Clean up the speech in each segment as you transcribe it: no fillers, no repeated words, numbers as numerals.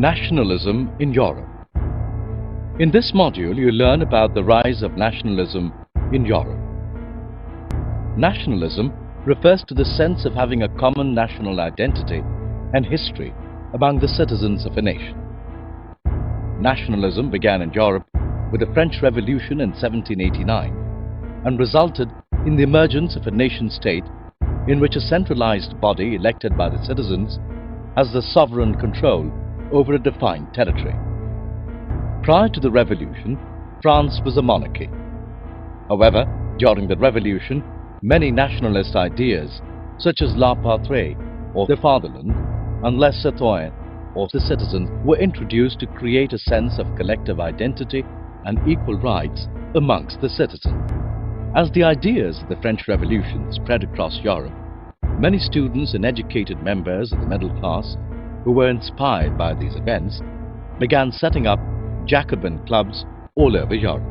Nationalism in Europe. In this module, you learn about the rise of nationalism in Europe. Nationalism refers to the sense of having a common national identity and history among the citizens of a nation. Nationalism began in Europe with the French Revolution in 1789 and resulted in the emergence of a nation-state in which a centralized body elected by the citizens has the sovereign control over a defined territory. Prior to the Revolution, France was a monarchy. However, during the Revolution, many nationalist ideas such as la patrie or the fatherland and les citoyens or the citizens were introduced to create a sense of collective identity and equal rights amongst the citizens. As the ideas of the French Revolution spread across Europe, many students and educated members of the middle class who were inspired by these events began setting up Jacobin clubs all over Europe.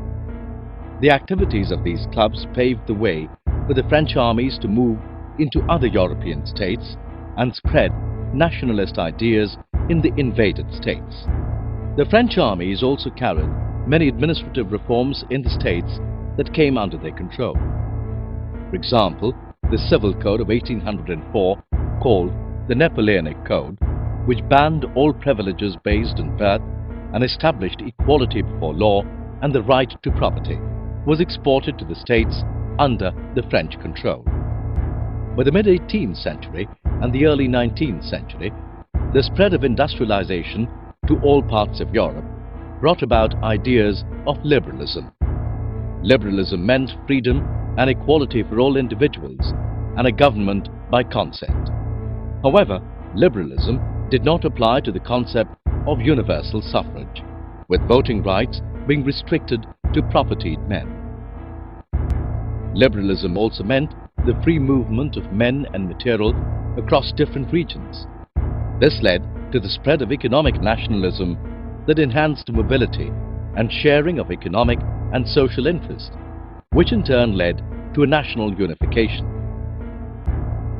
The activities of these clubs paved the way for the French armies to move into other European states and spread nationalist ideas in the invaded states. The French armies also carried many administrative reforms in the states that came under their control. For example, the Civil Code of 1804, called the Napoleonic Code, which banned all privileges based on birth and established equality before law and the right to property, was exported to the states under the French control. By the mid-18th century and the early 19th century, the spread of industrialization to all parts of Europe brought about ideas of liberalism. Liberalism meant freedom and equality for all individuals and a government by consent. However, liberalism did not apply to the concept of universal suffrage, with voting rights being restricted to propertied men. Liberalism also meant the free movement of men and material across different regions. This led to the spread of economic nationalism that enhanced mobility and sharing of economic and social interest, which in turn led to a national unification.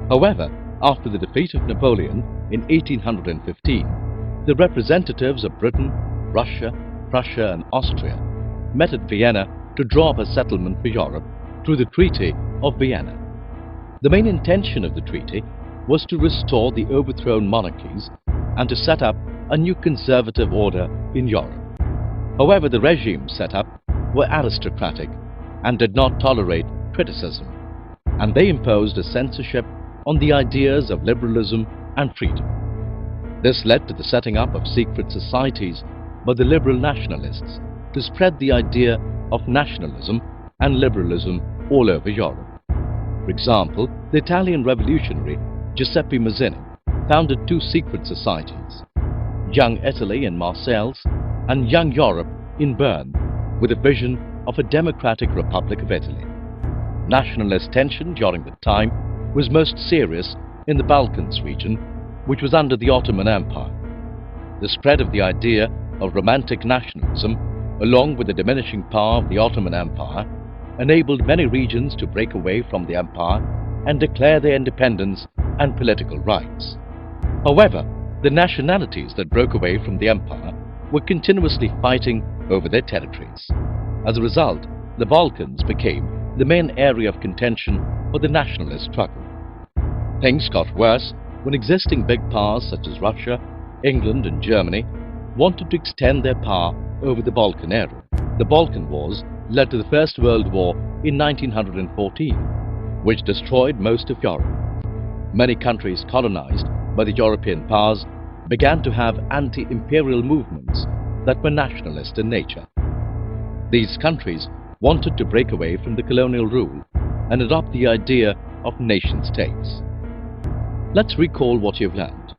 However, after the defeat of Napoleon in 1815, the representatives of Britain, Russia, Prussia and Austria met at Vienna to draw up a settlement for Europe through the Treaty of Vienna. The main intention of the treaty was to restore the overthrown monarchies and to set up a new conservative order in Europe. However, the regimes set up were aristocratic and did not tolerate criticism, and they imposed a censorship on the ideas of liberalism and freedom. This led to the setting up of secret societies by the liberal nationalists to spread the idea of nationalism and liberalism all over Europe. For example, the Italian revolutionary Giuseppe Mazzini founded two secret societies, Young Italy in Marseilles and Young Europe in Bern, with a vision of a democratic Republic of Italy. Nationalist tension during that time was most serious in the Balkans region, which was under the Ottoman Empire. The spread of the idea of romantic nationalism, along with the diminishing power of the Ottoman Empire, enabled many regions to break away from the empire and declare their independence and political rights. However, the nationalities that broke away from the empire were continuously fighting over their territories. As a result, the Balkans became the main area of contention for the nationalist struggle. Things got worse when existing big powers such as Russia, England and Germany wanted to extend their power over the Balkan area. The Balkan Wars led to the First World War in 1914, which destroyed most of Europe. Many countries colonized by the European powers began to have anti-imperial movements that were nationalist in nature. These countries wanted to break away from the colonial rule and adopt the idea of nation-states. Let's recall what you've learned.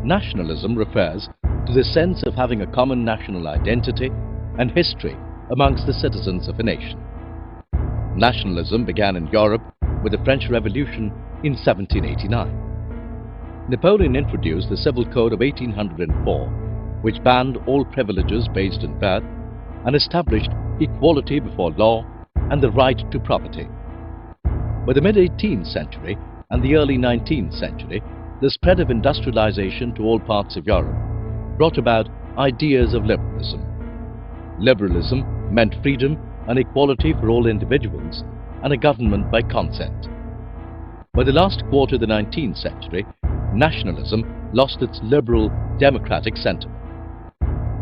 Nationalism refers to the sense of having a common national identity and history amongst the citizens of a nation. Nationalism began in Europe with the French Revolution in 1789. Napoleon introduced the Civil Code of 1804, which banned all privileges based on birth and established equality before law and the right to property. By the mid-18th century and the early 19th century, the spread of industrialization to all parts of Europe brought about ideas of liberalism. Liberalism meant freedom and equality for all individuals and a government by consent. By the last quarter of the 19th century, nationalism lost its liberal democratic sentiment.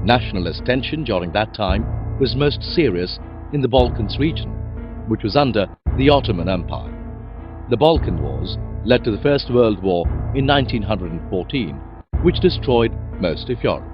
Nationalist tension during that time was most serious in the Balkans region, which was under the Ottoman Empire. The Balkan Wars led to the First World War in 1914, which destroyed most of Europe.